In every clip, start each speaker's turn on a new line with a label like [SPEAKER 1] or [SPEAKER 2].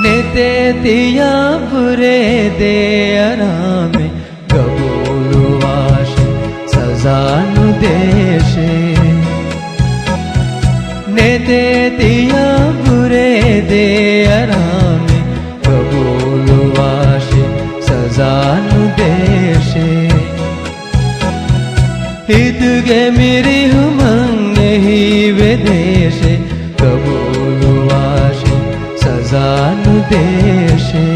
[SPEAKER 1] नेते दिया बुरे दे आरामे कबूलवाशे सजानु देशे नेते दिया बुरे दे आरामे कबूलवाशे सजानु देशे हिदगे मेरी हुमंगे ही विदेशे कबूलवाशे सजानु देशे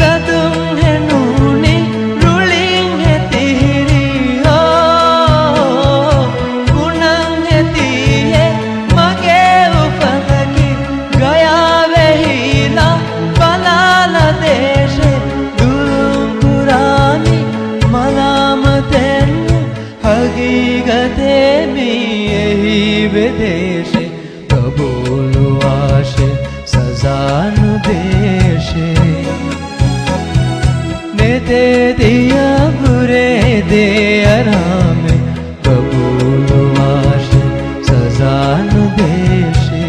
[SPEAKER 1] लदुम है नूनी रुलिंग है तेरी हो गुनंग है तीये मगे उफलकी गया वहीला पलाला देशे हकीकते में यही विदेशे कबूलवाशे सजानु देशे नेते दिया बुरे दे आरामे कबूलवाशे सजानु देशे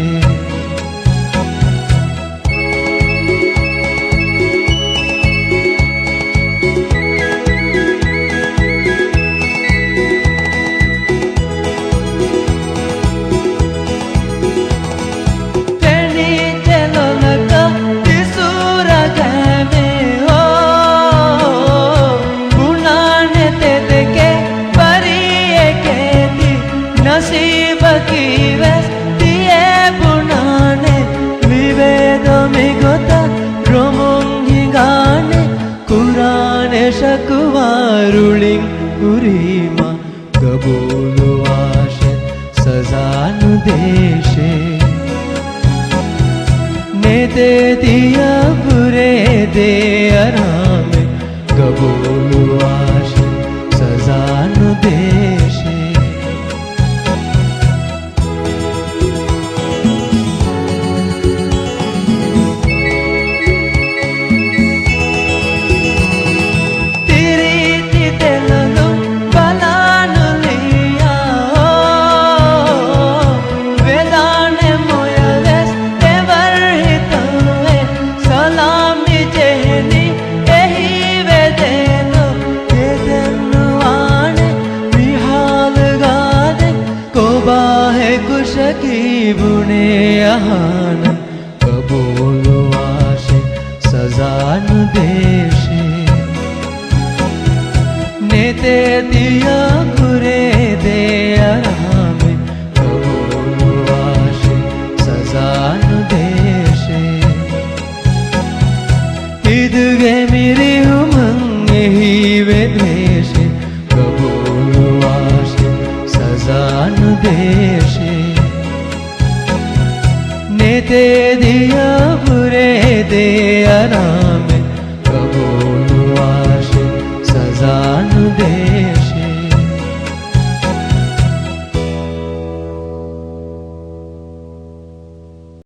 [SPEAKER 1] नसीब की वस्तिये बुनाने विवेदो में गोता रोमोंगी गाने कुराने शकुवारुलिंग उरीमा कबूलवाशे सजानु देशे नेते दिया बुरे दे आरामे कबूलवाशे सजानु देशे की बुने आहान कबूलवाशे सजानु देशे नेते दिया बुरे दे आरामे कबूलवाशे सजानु देशे हिदगे मेरी हुमंगे ही विदेशे कबूलवाशे सजानु देशे नेते दिया